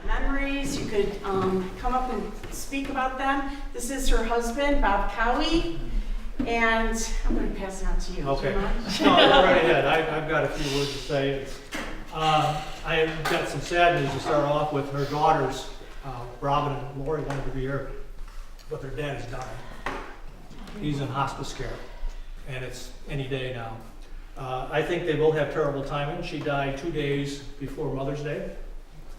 memories. You could come up and speak about them. This is her husband, Bob Cowie, and I'm going to pass it on to you. Okay. Do you mind? No, go right ahead. I've got a few words to say. I've got some sad news to start off with. Her daughters, Robin and Lori, wanted to be here, but their dad is dying. He's in hospice care, and it's any day now. I think they both have terrible timing. She died 2 days before Mother's Day,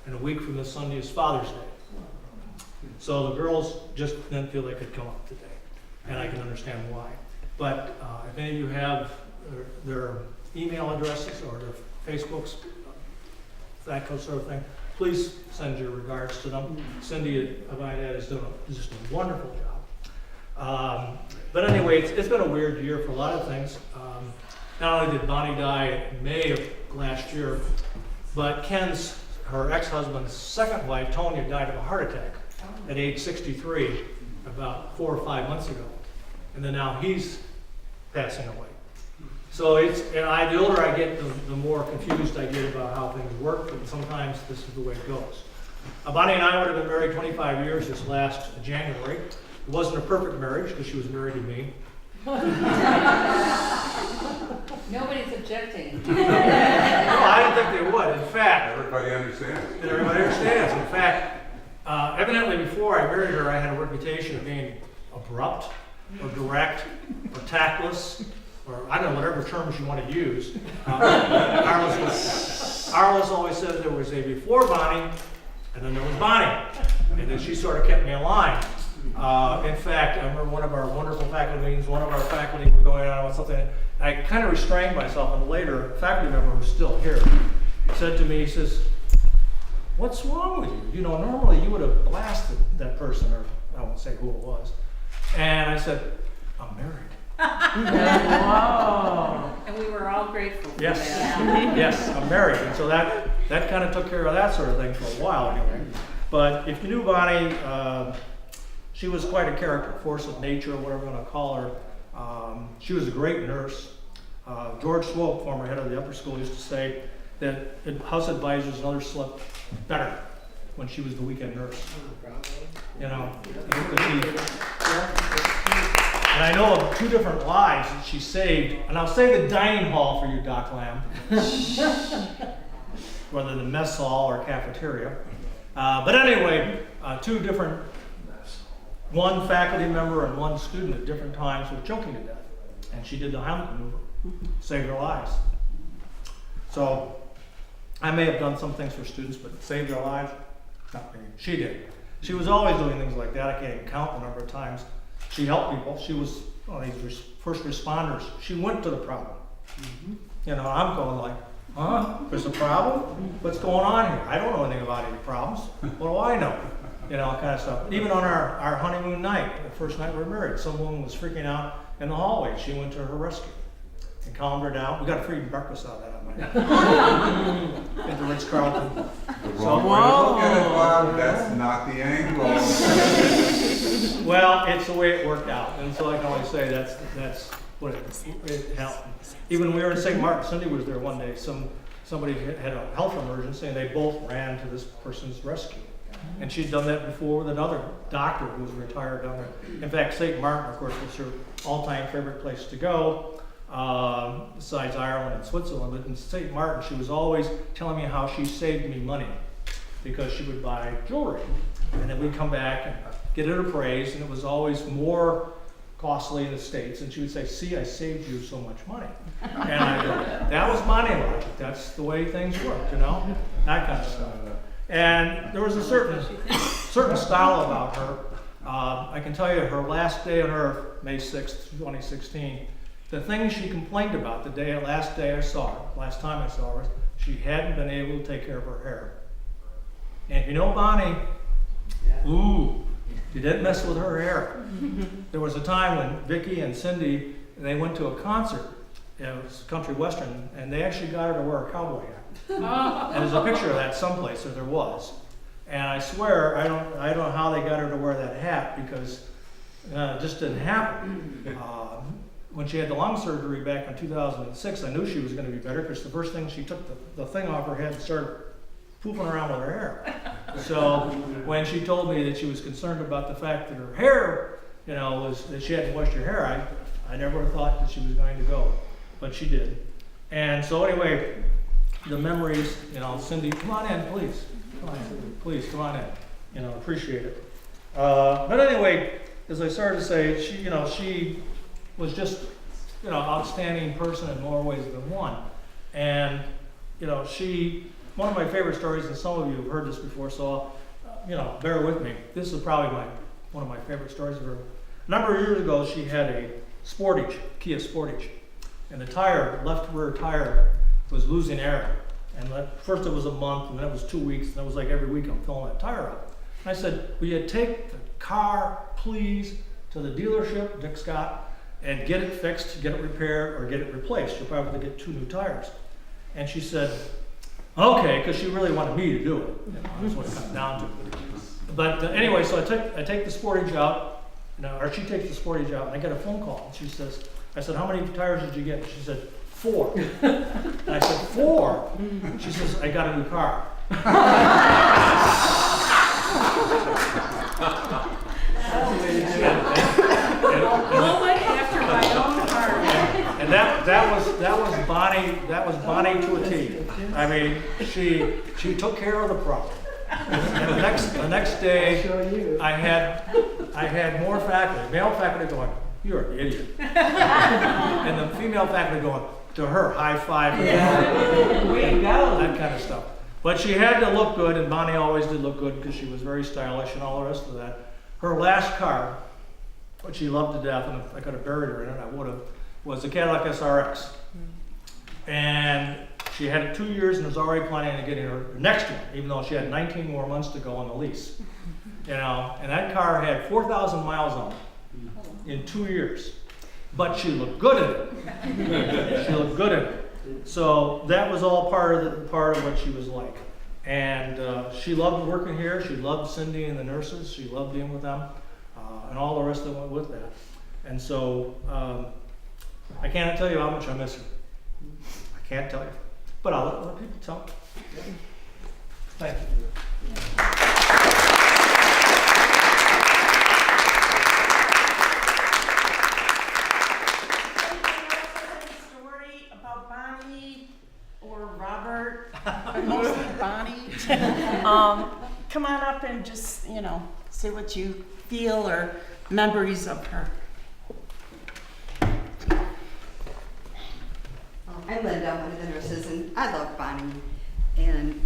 and a week from this Sunday is Father's Day. So the girls just didn't feel they could come up today, and I can understand why. But if any of you have their email addresses or their Facebooks, that sort of thing, please send your regards to them. Cindy has done just a wonderful job. But anyway, it's been a weird year for a lot of things. Not only did Bonnie die in May of last year, but Ken's, her ex-husband's second wife, Tonya, died of a heart attack at age 63 about 4 or 5 months ago. And then now he's passing away. So the older I get, the more confused I get about how things work, and sometimes this is the way it goes. Bonnie and I would have been married 25 years this last January. It wasn't a perfect marriage because she was married to me. Nobody's objecting. No, I didn't think they would. In fact, Everybody understands. everybody understands. In fact, evidently before I married her, I had a reputation of being abrupt or direct or tactless, or I don't know, whatever terms you want to use. Arliss always said there was a before Bonnie, and then there was Bonnie, and then she sort of kept me in line. In fact, I remember one of our wonderful faculty meetings, one of our faculty were going on with something, and I kind of restrained myself, and later, a faculty member who's still here said to me, he says, "What's wrong with you? You know, normally you would have blasted that person," or I won't say who it was. And I said, "I'm married." Whoa. And we were all grateful for Yes, that. yes, I'm married. And so that kind of took care of that sort of thing for a while anyway. But if you knew Bonnie, she was quite a character, force of nature, whatever you want to call her. She was a great nurse. George Swope, former head of the upper school, used to say that house advisors and others slept better when she was the weekend nurse. You know, and I know of 2 different lives that she saved, and I'll say the dining hall for you, Doc Lamb, whether the mess hall or cafeteria. But anyway, 2 different, one faculty member and one student at different times were choking to death, and she did the Hamlet maneuver, saved their lives. So I may have done some things for students, but saved their lives, not me. She did. She was always doing things like that. I can't even count the number of times she helped people. She was one of these first responders. She went to the problem. You know, I'm going like, huh? There's a problem? What's going on here? I don't know anything about any problems. What do I know? You know, kind of stuff. Even on our honeymoon night, the first night we were married, some woman was freaking out in the hallway. She went to her rescue and calmed her down. We got a free breakfast out of that on my night. At the Ritz-Carlton. The wrong way to look at it, Bob. That's not the angle. Well, it's the way it worked out, and so I can only say that's what it helped. Even when we were in St. Martin, Cindy was there one day. Somebody had a health emergency, and they both ran to this person's rescue. And she'd done that before with another doctor who was retired down there. In fact, St. Martin, of course, was her all-time favorite place to go, besides Ireland and Switzerland. But in St. Martin, she was always telling me how she saved me money because she would buy jewelry, and then we'd come back and get it appraised, and it was always more costly in the States. And she would say, "See, I saved you so much money." And I go, that was money logic. That's the way things work, you know, that kind of stuff. And there was a certain style about her. I can tell you her last day on earth, May 6th, 2016, the thing she complained about last time I saw her, was she hadn't been able to take care of her hair. And if you know Bonnie, ooh, you didn't mess with her hair. There was a time when Vicki and Cindy, they went to a concert. It was country western, and they actually got her to wear a cowboy hat. And there's a picture of that someplace, or there was. And I swear, I don't know how they got her to wear that hat, because it just didn't happen. When she had the lung surgery back in 2006, I knew she was going to be better, because the first thing she took the thing off her head and started poofing around with her hair. So when she told me that she was concerned about the fact that her hair, you know, was that she hadn't washed her hair, I never thought that she was going to go, but she did. And so anyway, the memories, you know, Cindy, come on in, please. Come on in, please, come on in. You know, appreciate it. But anyway, as I started to say, she was just, you know, outstanding person in more ways than one. And, you know, one of my favorite stories, and some of you have heard this before, so, you know, bear with me. This is probably one of my favorite stories of her. A number of years ago, she had a Sportage, Kia Sportage, and the left rear tire was losing air. And first it was a month, and then it was 2 weeks, and it was like every week I'm filling that tire up. And I said, will you take the car, please, to the dealership, Dick Scott, and get it fixed, get it repaired, or get it replaced. You'll probably have to get 2 new tires. And she said, okay, because she really wanted me to do it. You know, that's what it comes down to. But anyway, so I take the Sportage out, or she takes the Sportage out, and I get a phone call. And she says, I said, how many tires did you get? And she said, 4. And I said, 4? She says, I got a new car. Moment after my own heart. And that was Bonnie to a T. I mean, she took care of the problem. And the next day, I had more faculty, male faculty going, you're an idiot. And the female faculty going, to her, high five. Yeah. Way to go. That kind of stuff. But she had to look good, and Bonnie always did look good because she was very stylish and all the rest of that. Her last car, which she loved to death, and if I could have buried her in it, I would have, was the Cadillac SRX. And she had it 2 years and was already planning on getting her next one, even though she had 19 more months to go on the lease. You know, and that car had 4,000 miles on it in 2 years. But she looked good in it. She looked good in it. So that was all part of what she was like. And she loved working here. She loved Cindy and the nurses. She loved being with them, and all the rest that went with that. And so I can't tell you how much I miss her. I can't tell you, but I'll let other people tell me. Thank you. Mostly Bonnie. Come on up and just, you know, say what you feel or memories of her. I'm Linda, one of the nurses, and I love Bonnie. And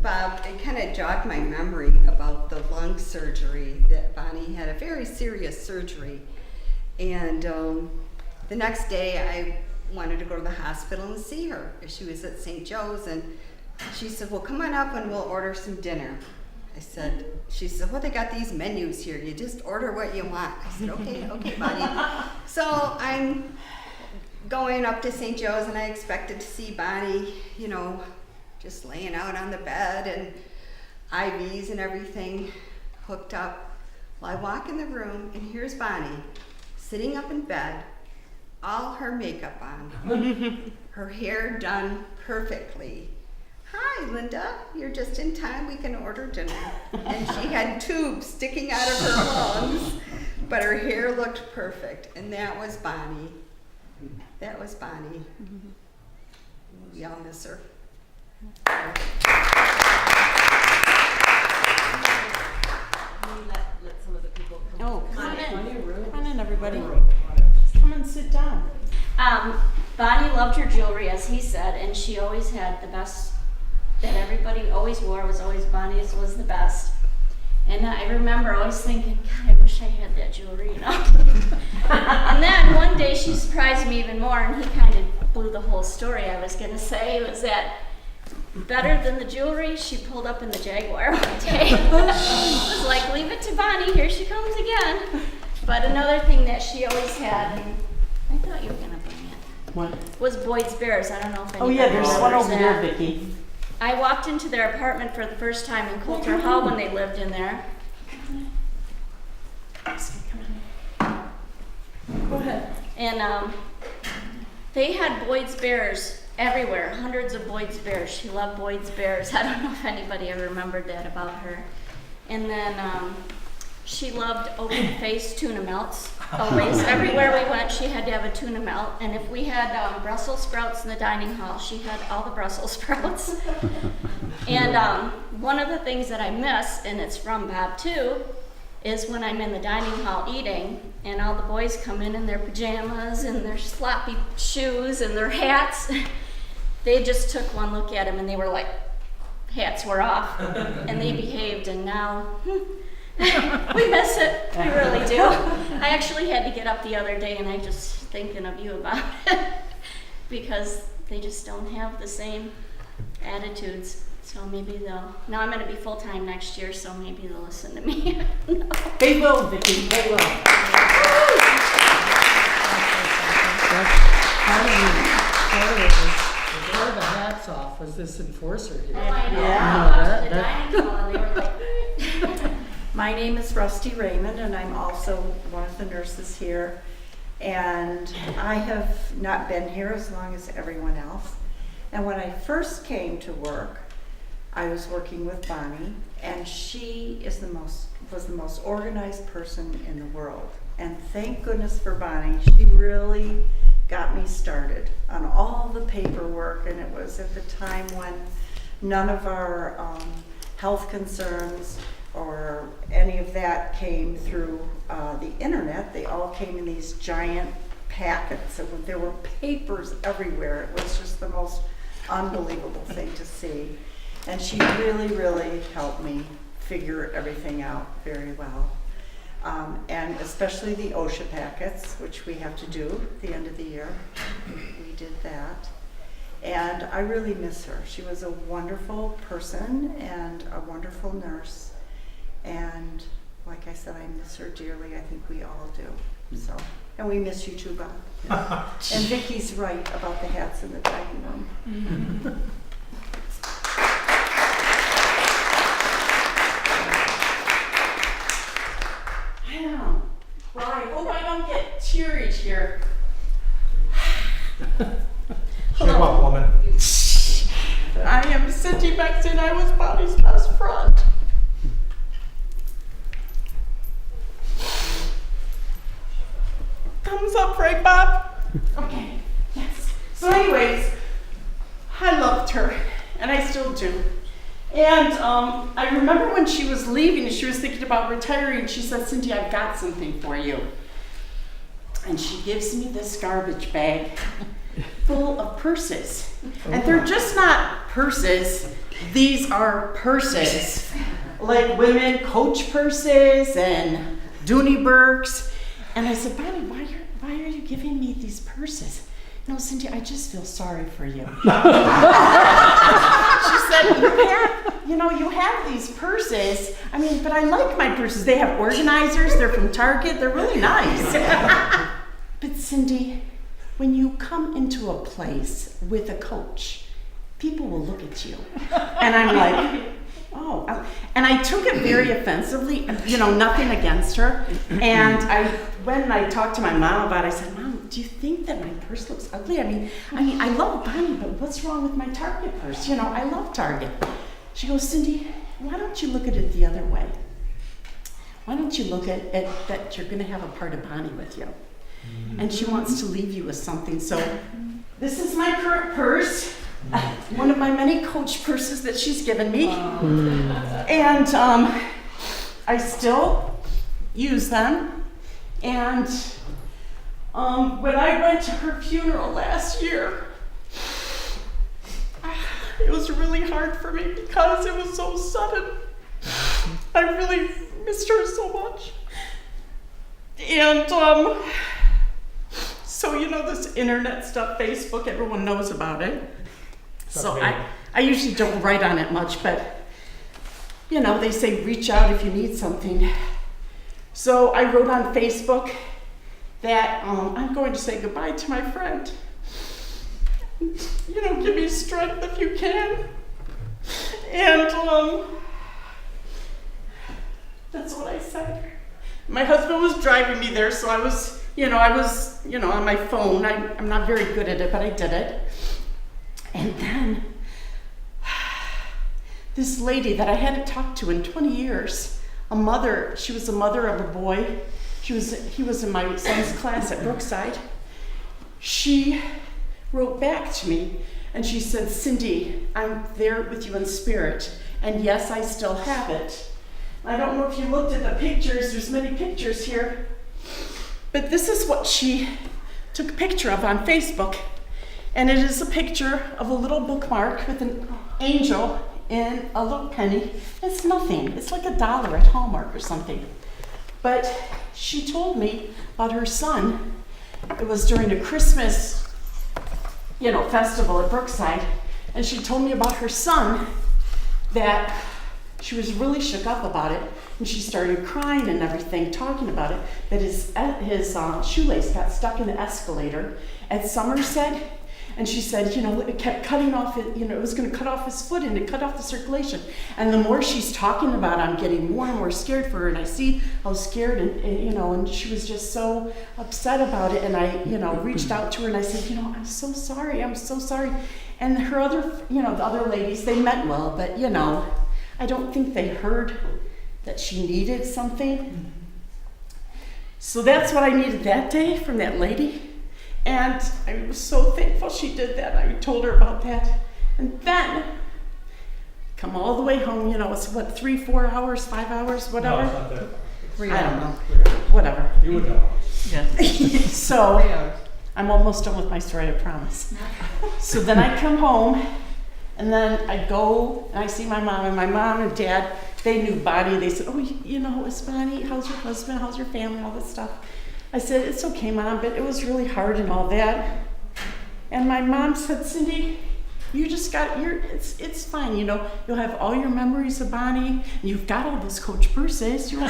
Bob, it kind of jogged my memory about the lung surgery that Bonnie had, a very serious surgery. And the next day I wanted to go to the hospital and see her. She was at St. Joe's, and she said, well, come on up and we'll order some dinner. She said, well, they got these menus here. You just order what you want. I said, okay, Bonnie. So I'm going up to St. Joe's, and I expected to see Bonnie, you know, just laying out on the bed and IVs and everything hooked up. Well, I walk in the room, and here's Bonnie sitting up in bed, all her makeup on, her hair done perfectly. Hi, Linda, you're just in time, we can order dinner. And she had tubes sticking out of her lungs, but her hair looked perfect, and that was Bonnie. That was Bonnie. We all miss her. Let some of the people come. Oh, come on in, everybody. Come and sit down. Bonnie loved her jewelry, as he said, and she always had the best that everybody always wore. Was always Bonnie's was the best. And I remember always thinking, God, I wish I had that jewelry, you know. And then one day she surprised me even more, and he kind of blew the whole story. I was going to say was that better than the jewelry, she pulled up in the Jaguar one day. It was like, leave it to Bonnie, here she comes again. But another thing that she always had, and I thought you were going to bring it, What? was Boyd's Bears. I don't know if anybody Oh yeah, there's one remembers over that. there, Vicki. I walked into their apartment for the first time in Coulter Hall when they lived in there. Go ahead. And they had Boyd's Bears everywhere, hundreds of Boyd's Bears. She loved Boyd's Bears. I don't know if anybody ever remembered that about her. And then she loved open-faced tuna melts. Always, everywhere we went, she had to have a tuna melt. And if we had Brussels sprouts in the dining hall, she had all the Brussels sprouts. And one of the things that I miss, and it's from Bob too, is when I'm in the dining hall eating, and all the boys come in their pajamas and their sloppy shoes and their hats. They just took one look at him and they were like, hats were off, and they behaved, and now we miss it. We really do. I actually had to get up the other day, and I just thinking of you about it because they just don't have the same attitudes. So maybe they'll. Now I'm going to be full time next year, so maybe they'll listen to me. They will, Vicki, they will. Part of it is, part of the hats off was this enforcer here. Oh, I know. Yeah. I went to the dining hall, and they were like. My name is Rusty Raymond, and I'm also one of the nurses here. And I have not been here as long as everyone else. And when I first came to work, I was working with Bonnie, and she was the most organized person in the world. And thank goodness for Bonnie. She really got me started on all the paperwork, and it was at the time when none of our health concerns or any of that came through the internet. They all came in these giant packets, and there were papers everywhere. It was just the most unbelievable thing to see. And she really, really helped me figure everything out very well. And especially the OSHA packets, which we have to do at the end of the year. We did that. And I really miss her. She was a wonderful person and a wonderful nurse. And like I said, I miss her dearly. I think we all do. So, and we miss you too, Bob. And Vicky's right about the hats in the dining room. I know. Well, I hope I don't get teary here. Show up, woman. I am Cindy Bexton. I was Bonnie's best friend. Thumbs up, right, Bob? Okay, yes. So anyways, I loved her, and I still do. And I remember when she was leaving and she was thinking about retiring, she said, Cindy, I've got something for you. And she gives me this garbage bag full of purses. And they're just not purses, these are purses. Like women Coach purses and Dooney Burks. And I said, Bonnie, why are you giving me these purses? No, Cindy, I just feel sorry for you. She said, you have these purses. I mean, but I like my purses. They have organizers. They're from Target. They're really nice. But Cindy, when you come into a place with a Coach, people will look at you. And I'm like, oh. And I took it very offensively, nothing against her. And when I talked to my mom about it, I said, Mom, do you think that my purse looks ugly? I mean, I love Bonnie, but what's wrong with my Target purse? I love Target. She goes, Cindy, why don't you look at it the other way? Why don't you look at that you're going to have a part of Bonnie with you? And she wants to leave you with something. So this is my current purse, one of my many Coach purses that she's given me. And I still use them. And when I went to her funeral last year, it was really hard for me because it was so sudden. I really missed her so much. And so this internet stuff, Facebook, everyone knows about it. So I usually don't write on it much, but they say reach out if you need something. So I wrote on Facebook that I'm going to say goodbye to my friend. Give me strength if you can. And that's what I said. My husband was driving me there, so I was on my phone. I'm not very good at it, but I did it. And then this lady that I hadn't talked to in 20 years, she was a mother of a boy. He was in my son's class at Brookside. She wrote back to me and she said, Cindy, I'm there with you in spirit. And yes, I still have it. I don't know if you looked at the pictures, there's many pictures here, but this is what she took a picture of on Facebook. And it is a picture of a little bookmark with an angel and a little penny. It's nothing, it's like $1 at Hallmark or something. But she told me about her son. It was during a Christmas, festival at Brookside. And she told me about her son, that she was really shook up about it. And she started crying and everything, talking about it, that his shoelace got stuck in the escalator at Somerset. And she said, it kept cutting off, it was going to cut off his foot and it cut off the circulation. And the more she's talking about it, I'm getting more and more scared for her. And I see how scared, and she was just so upset about it. And I, reached out to her and I said, I'm so sorry. And her other, the other ladies, they meant well, but, I don't think they heard that she needed something. So that's what I needed that day from that lady. And I was so thankful she did that. I told her about that. And then, come all the way home, it's 3, 4 hours, 5 hours, whatever. No, it's not that. 3 I don't hours. know. Whatever. You would know. Yes. So, 3 hours. I'm almost done with my story, I promise. So then I come home, and then I go, and I see my mom, and my mom and dad, they knew Bonnie. They said, it's Bonnie, how's your husband, how's your family, all this stuff. I said, it's okay, Mom, but it was really hard and all that. And my mom said, Cindy, you just it's fine, you'll have all your memories of Bonnie, and you've got all those Coach purses. So I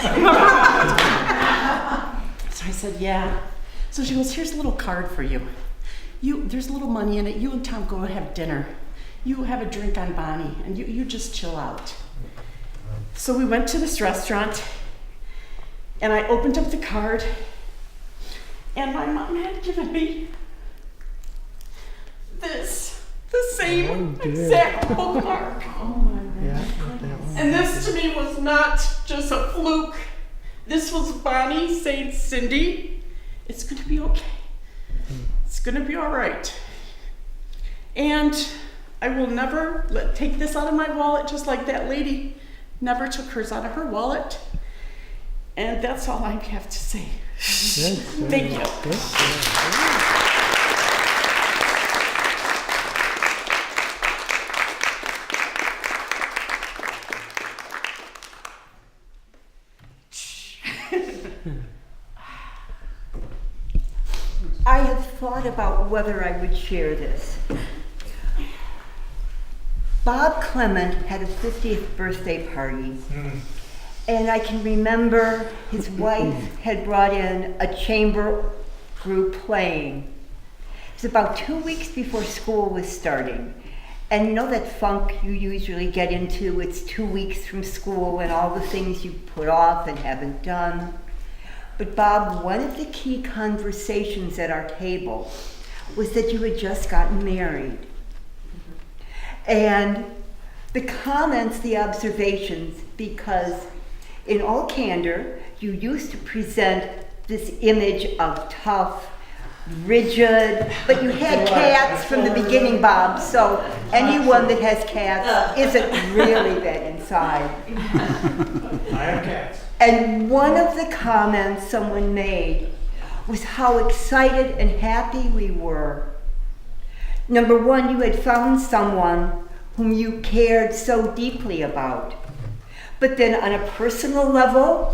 said, yeah. So she goes, here's a little card for you. There's a little money in it. You and Tom go have dinner. You have a drink on Bonnie, and you just chill out. So we went to this restaurant, and I opened up the card, and my mom had given me the same exact bookmark. And this to me was not just a fluke. This was Bonnie saying, Cindy, it's gonna be okay. It's gonna be all right. And I will never take this out of my wallet, just like that lady never took hers out of her wallet. And that's all I have to say. Thank you. I have thought about whether I would share this. Bob Clement had a 50th birthday party. And I can remember his wife had brought in a chamber group playing. It was about 2 weeks before school was starting. And you know that funk you usually get into, it's 2 weeks from school and all the things you put off and haven't done. But Bob, one of the key conversations at our table was that you had just gotten married. And the comments, the observations, because in all candor, you used to present this image of tough, rigid, but you had cats from the beginning, Bob, so anyone that has cats isn't really that inside. I have cats. And one of the comments someone made was how excited and happy we were. Number one, you had found someone whom you cared so deeply about. But then on a personal level,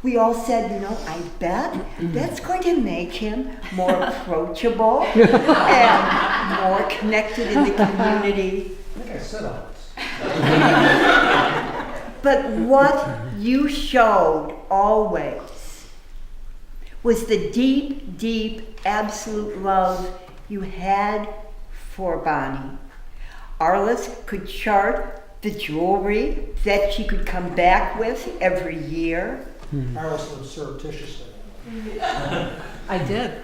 we all said, I bet that's going to make him more approachable and more connected in the community. I think I said all this. But what you showed always was the deep, deep, absolute love you had for Bonnie. Arliss could chart the jewelry that she could come back with every year. Arliss lived surreptitiously. I did.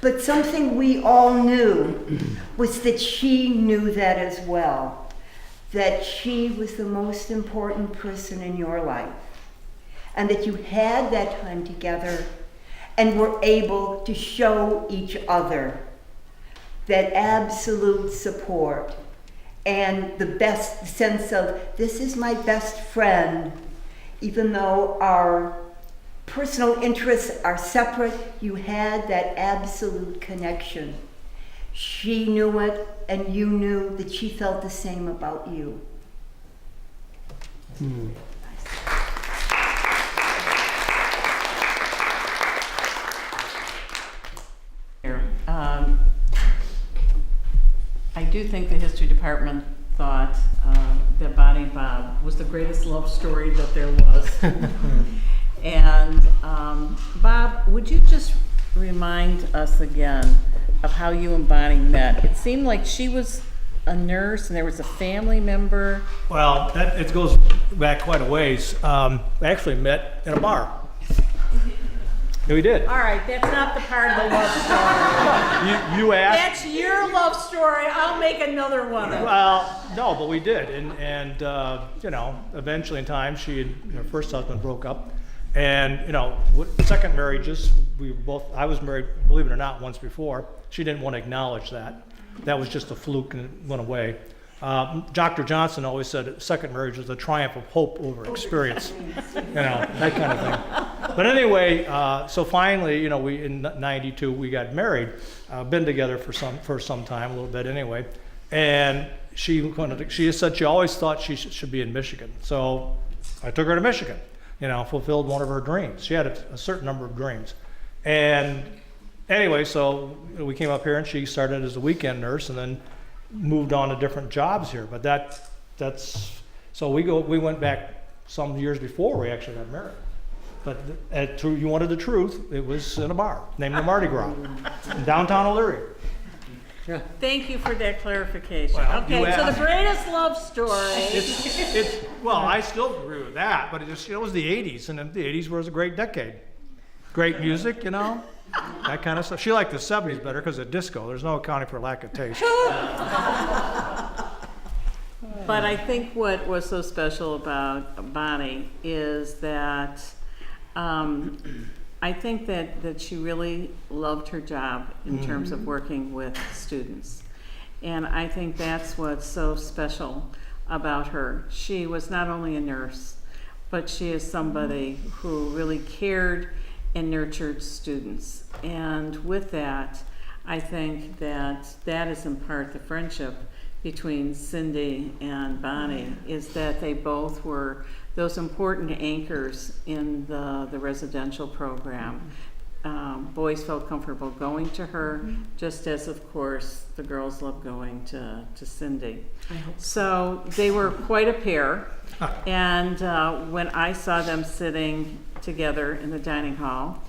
But something we all knew was that she knew that as well, that she was the most important person in your life, and that you had that time together and were able to show each other that absolute support and the best sense of, this is my best friend, even though our personal interests are separate, you had that absolute connection. She knew it, and you knew that she felt the same about you. I do think the history department thought that Bonnie and Bob was the greatest love story that there was. And Bob, would you just remind us again of how you and Bonnie met? It seemed like she was a nurse and there was a family member. Well, it goes back quite a ways. We actually met in a bar. Yeah, we did. All right, that's not the part of the love story. You asked. That's your love story. I'll make another one of it. Well, no, but we did, and you know, eventually in time, her first husband broke up, and you know, second marriages, I was married, believe it or not, once before. She didn't want to acknowledge that. That was just a fluke and it went away. Dr. Johnson always said second marriage was a triumph of hope over experience, you know, that kind of thing. But anyway, so finally, you know, we in '92 we got married. Been together for some time, a little bit anyway. And she said she always thought she should be in Michigan. So I took her to Michigan. You know, fulfilled one of her dreams. She had a certain number of dreams. And anyway, so we came up here, and she started as a weekend nurse, and then moved on to different jobs here. But that's so we went back some years before we actually got married. But you wanted the truth, it was in a bar named the Mardi Gras in downtown Elyria. Thank you for that clarification. Well, Okay, you so the asked. greatest love story. It's well, I still agree with that, but it was the '80s, and the '80s was a great decade. Great music, you know, that kind of stuff. She liked the '70s better because of disco. There's no accounting for lack of taste. But I think what was so special about Bonnie is that I think that she really loved her job in terms of working with students. And I think that's what's so special about her. She was not only a nurse, but she is somebody who really cared and nurtured students. And with that, I think that is in part the friendship between Cindy and Bonnie, is that they both were those important anchors in the residential program. Boys felt comfortable going to her, just as, of course, the girls loved going to Cindy. So they were quite a pair. And when I saw them sitting together in the dining hall,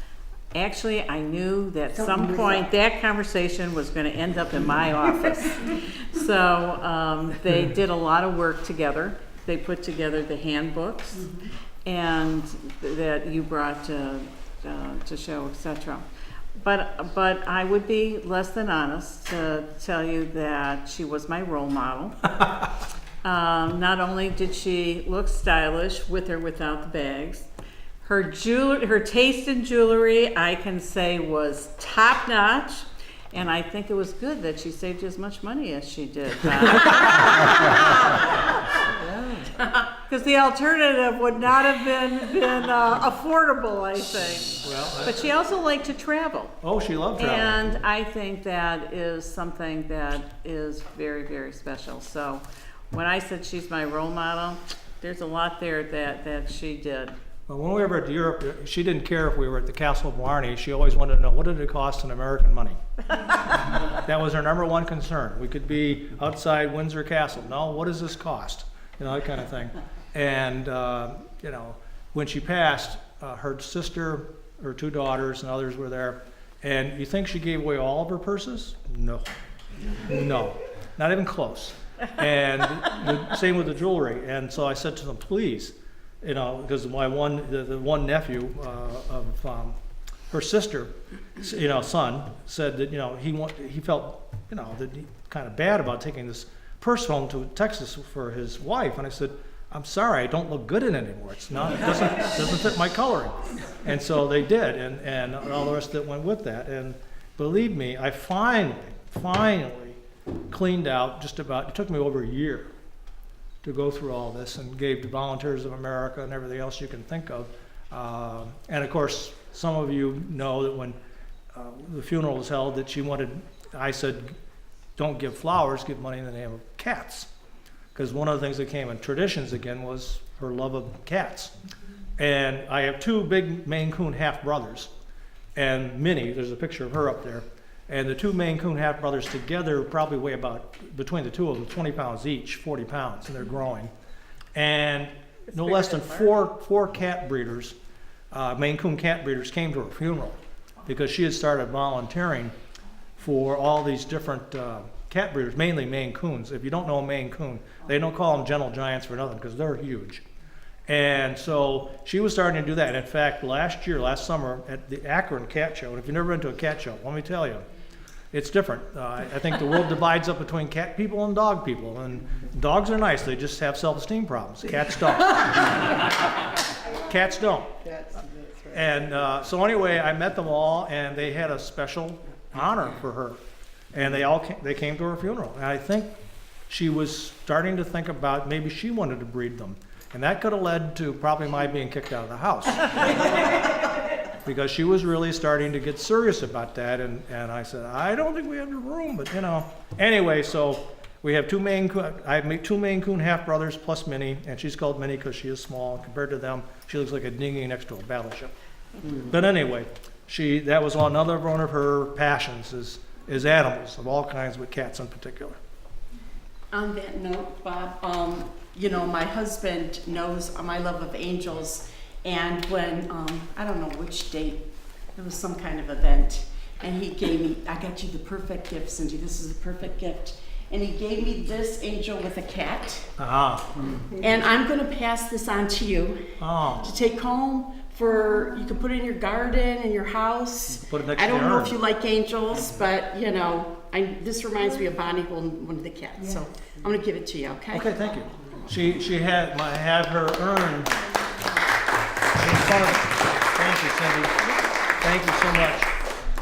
actually, I knew that at some point that conversation was going to end up in my office. So they did a lot of work together. They put together the handbooks and that you brought to show, etc. But I would be less than honest to tell you that she was my role model. Not only did she look stylish with or without the bags, her taste in jewelry, I can say, was top notch. And I think it was good that she saved as much money as she did. Because the alternative would not have been affordable, I think. Well, But she also liked to travel. oh, she loved traveling. And I think that is something that is very, very special. So when I said she's my role model, there's a lot there that she did. Well, when we were at Europe, she didn't care if we were at the Castle of Blarney. She always wanted to know, what did it cost in American money? That was her number one concern. We could be outside Windsor Castle. No, what does this cost? You know, that kind of thing. And, you know, when she passed, her sister, her two daughters, and others were there. And you think she gave away all of her purses? No. No. Not even close. And same with the jewelry. And so I said to them, please, you know, because my the one nephew of her sister, son, said that, he felt, that he kind of bad about taking this purse home to Texas for his wife. And I said, I'm sorry, I don't look good in it anymore. It doesn't fit my coloring. And so they did, and all the rest that went with that. And believe me, I finally cleaned out it took me over a year to go through all this, and gave to Volunteers of America and everything else you can think of. And of course, some of you know that when the funeral was held, that I said, don't give flowers, give money in the name of cats. Because one of the things that came in traditions again was her love of cats. And I have two big Maine Coon half-brothers, and Minnie, there's a picture of her up there, and the two Maine Coon half-brothers together probably weigh about, between the two of them, 20 pounds each, 40 pounds, and they're growing. And no less than four cat breeders, Maine Coon cat breeders, came to her funeral because she had started volunteering for all these different cat breeders, mainly Maine Coons. If you don't know a Maine Coon, they don't call them gentle giants for nothing because they're huge. And so she was starting to do that. And in fact, last summer at the Akron Cat Show, and if you've never been to a cat show, let me tell you, it's different. I think the world divides up between cat people and dog people. And dogs are nice, they just have self-esteem problems. Cats don't. Cats don't. And so anyway, I met them all, and they had a special honor for her. And they came to her funeral. And I think she was starting to think about maybe she wanted to breed them. And that could have led to probably my being kicked out of the house. Because she was really starting to get serious about that. And I said, I don't think we have the room, but Anyway, so we have I have two Maine Coon half-brothers plus Minnie, and she's called Minnie because she is small. Compared to them, she looks like a dinghy next to a battleship. But anyway, that was another one of her passions is animals of all kinds, but cats in particular. On that note, Bob, my husband knows my love of angels, and when, I don't know which date, it was some kind of event, and he gave me, I got you the perfect gift, Cindy, this is the perfect gift. And he gave me this angel with a cat. And I'm gonna pass this on to you to take home you can put it in your garden, in your house. Put it next I to don't the know urn. if you like angels, but this reminds me of Bonnie holding one of the cats. So I'm gonna give it to you, okay? Okay, thank you. I have her urn in front of. Thank you, Cindy. Thank you so much.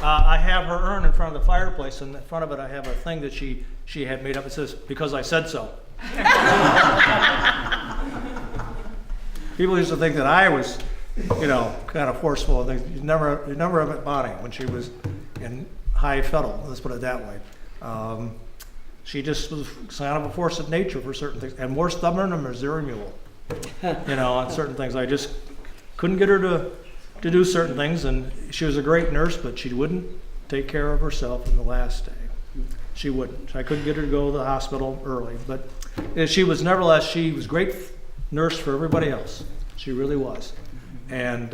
I have her urn in front of the fireplace, and in front of it I have a thing that she had made up. It says, "Because I said so." People used to think that I was, kind of forceful and things. You never have met Bonnie when she was in high fettle. Let's put it that way. She just was kind of a force of nature for certain things, and more stubborn than a Missouri mule. On certain things, I just couldn't get her to do certain things, and she was a great nurse, but she wouldn't take care of herself in the last day. She wouldn't. I couldn't get her to go to the hospital early, but she was a great nurse for everybody else. She really was. And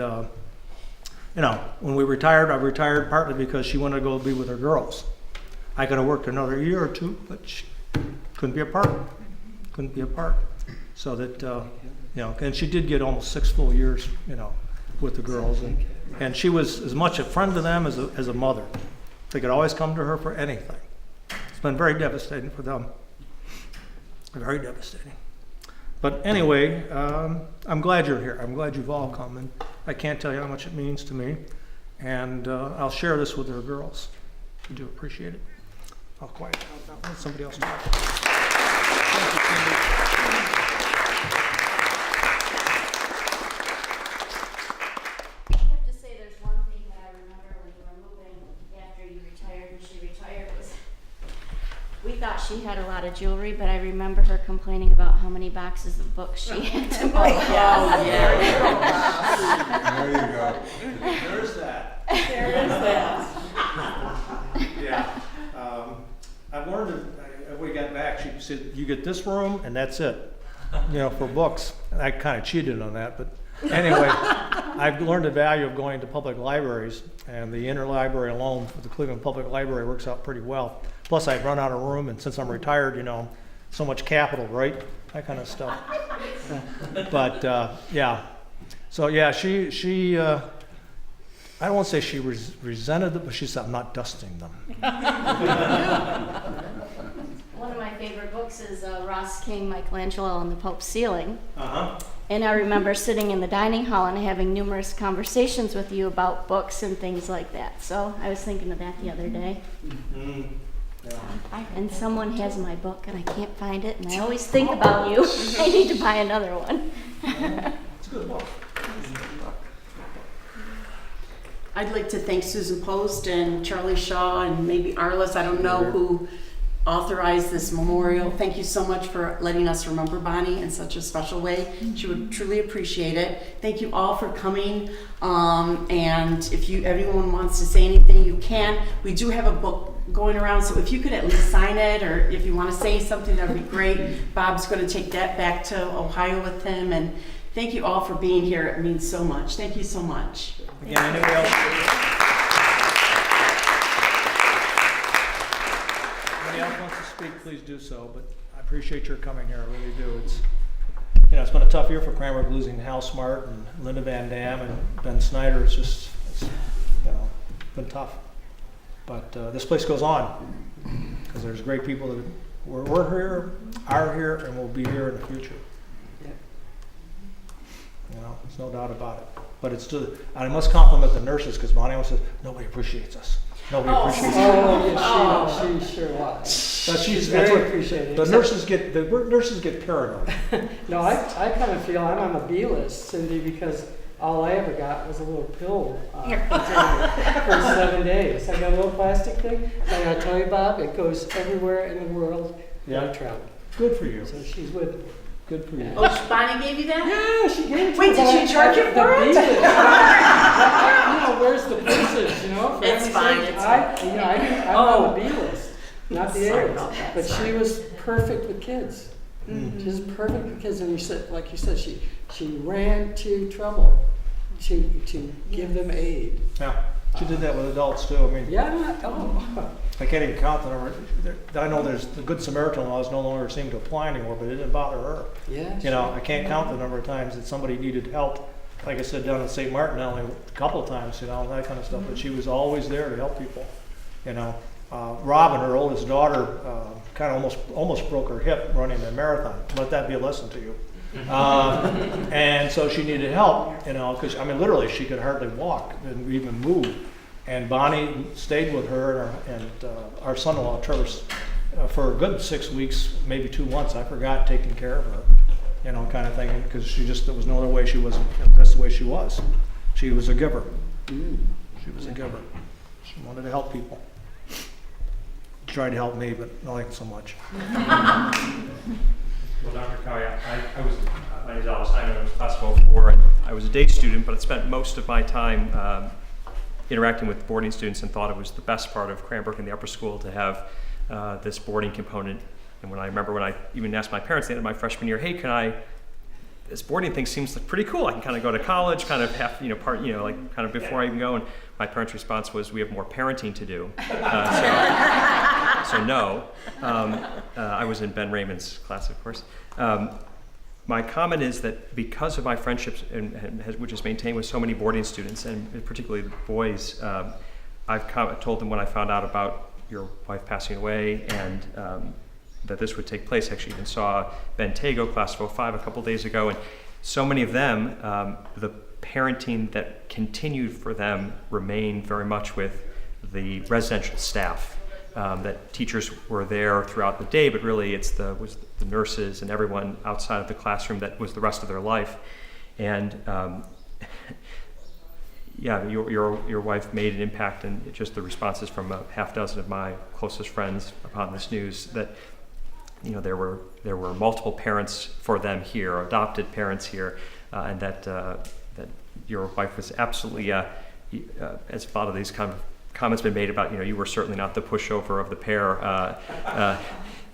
when we retired, I retired partly because she wanted to go be with her girls. I could have worked another year or two, but she couldn't be apart. So that, and she did get almost 6 full years, with the girls. And she was as much a friend to them as a mother. They could always come to her for anything. It's been very devastating for them. Very devastating. But anyway, I'm glad you're here. I'm glad you've all come, and I can't tell you how much it means to me. And I'll share this with her girls. I do appreciate it. I'll quiet down now. Let somebody else talk. Thank you, Cindy. I have to say, there's one thing that I remember when you were moving after you retired and she retired was, we thought she had a lot of jewelry, but I remember her complaining about how many boxes of books she had to buy. There you go. There's that. There is that. Yeah. I've learned that when we got back, she said, you get this room and that's it, for books. And I kind of cheated on that, but anyway, I've learned the value of going to public libraries, and the interlibrary alone for the Cleveland Public Library works out pretty well. Plus, I've run out of room, and since I'm retired, so much capital, right? That kind of stuff. But yeah. So yeah, she I don't want to say she resented it, but she said, I'm not dusting them. One of my favorite books is Ross King, Michelangelo, and the Pope's Ceiling. Uh-huh. And I remember sitting in the dining hall and having numerous conversations with you about books and things like that. So I was thinking of that the other day. Mm-hmm. Yeah. And someone has my book and I can't find it, and I always think about you. I need to buy another one. It's a good book. I'd like to thank Susan Post and Charlie Shaw and maybe Arliss, I don't know who authorized this memorial. Thank you so much for letting us remember Bonnie in such a special way. She would truly appreciate it. Thank you all for coming. And if anyone wants to say anything, you can. We do have a book going around, so if you could at least sign it, or if you want to say something, that would be great. Bob's going to take that back to Ohio with him. And thank you all for being here. It means so much. Thank you so much. Again, anybody else? Anybody else wants to speak, please do so. But I appreciate your coming here. I really do. It's been a tough year for Cranbrook, losing Hal Smart and Linda Van Dam and Ben Snyder. It's been tough. But this place goes on because there's great people that were here, are here, and will be here in the future. There's no doubt about it. But and I must compliment the nurses, because Bonnie always says, nobody appreciates us. Nobody appreciates us. Oh, yeah, she sure was. But She's very appreciated. The nurses get paranoid. No, I kind of feel I'm on the B list, Cindy, because all I ever got was a little pill for 7 days. I got a little plastic thing. I got to tell you, Bob, it goes everywhere in the world that I travel. Good for you. So she's with me. Good for you. Oh, Bonnie gave you that? Yeah, she gave it to Wait, me. did she charge you for it? Where's the pieces, for It's heaven's fine, sake? it's I'm on the B list, not the A list. But she was perfect with kids. Mm-hmm. She was perfect with kids, and like you said, she ran to trouble to give them aid. Yeah, she did that with adults too. I mean, I can't even count the number. I know there's the Good Samaritan laws no longer seem to apply anymore, but it didn't bother her. Yeah. I can't count the number of times that somebody needed help. Like I said, down at St. Martin, not only a couple of times, that kind of stuff, but she was always there to help people. Robin, her oldest daughter, kind of almost broke her hip running the marathon. Let that be a lesson to you. And so she needed help, because literally she could hardly walk and even move. And Bonnie stayed with her and our son-in-law Trevor for a good 6 weeks, maybe 2 months. I forgot, taking care of her, kind of thing, because there was no other way she wasn't. That's the way she was. She was a giver. She was a giver. She wanted to help people. She tried to help me, but not like so much. Well, Dr. Cowie, my name is Alice Hyman. I was class of 04, and I was a day student, but I spent most of my time interacting with boarding students and thought it was the best part of Cranbrook and the upper school to have this boarding component. And when I even asked my parents at the end of my freshman year, hey, this boarding thing seems like pretty cool. I can kind of go to college, kind of have, kind of before I even go. And my parents' response was, we have more parenting to do. So no. I was in Ben Raymond's class, of course. My comment is that because of my friendships, which is maintained with so many boarding students, and particularly the boys, I've told them when I found out about your wife passing away and that this would take place. I actually even saw Ben Tago, class of 05, a couple days ago, and so many of them, the parenting that continued for them remained very much with the residential staff. That teachers were there throughout the day, but really was the nurses and everyone outside of the classroom that was the rest of their life. And your wife made an impact, and just the responses from a half dozen of my closest friends upon this news that there were multiple parents for them here, adopted parents here, and that your wife was absolutely, as a lot of these kind of comments been made about, you were certainly not the pushover of the pair,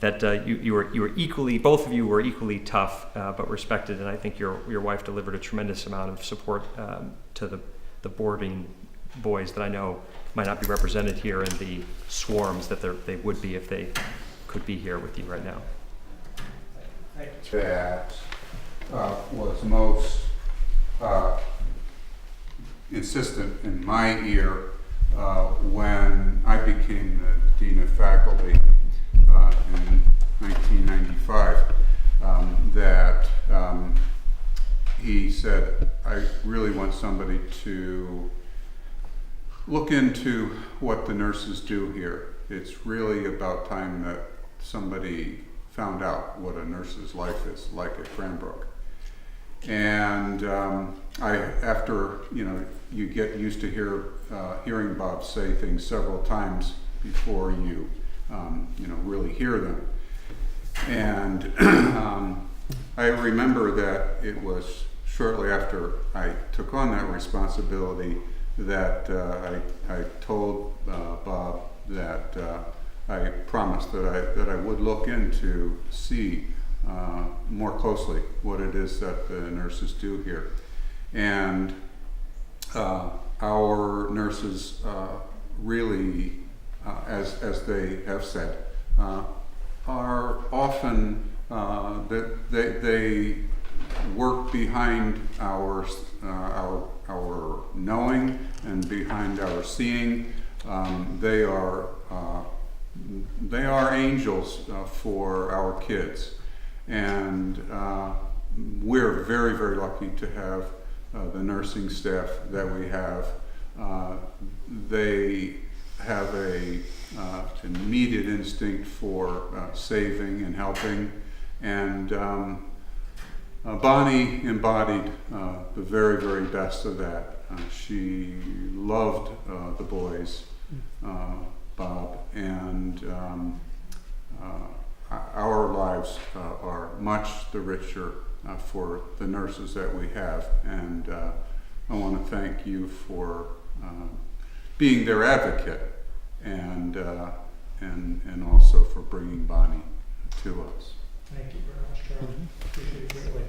that you were equally, both of you were equally tough, but respected, and I think your wife delivered a tremendous amount of support to the boarding boys that I know might not be represented here in the swarms that they would be if they could be here with you right now. That was most insistent in my ear when I became the Dean of Faculty in 1995, that he said, I really want somebody to look into what the nurses do here. It's really about time that somebody found out what a nurse's life is like at Cranbrook. And after you get used to hearing Bob say things several times before you really hear them. And I remember that it was shortly after I took on that responsibility that I told Bob that I promised that I would look into see more closely what it is that the nurses do here. And our nurses really, as they have said, are often that they work behind our knowing and behind our seeing. They are angels for our kids, and we're very, very lucky to have the nursing staff that we have. They have an immediate instinct for saving and helping, and Bonnie embodied the very, very best of that. She loved the boys, Bob, and our lives are much the richer for the nurses that we have, and I want to thank you for being their advocate, and also for bringing Bonnie to us. Thank you very much, Charlie. Appreciate it greatly.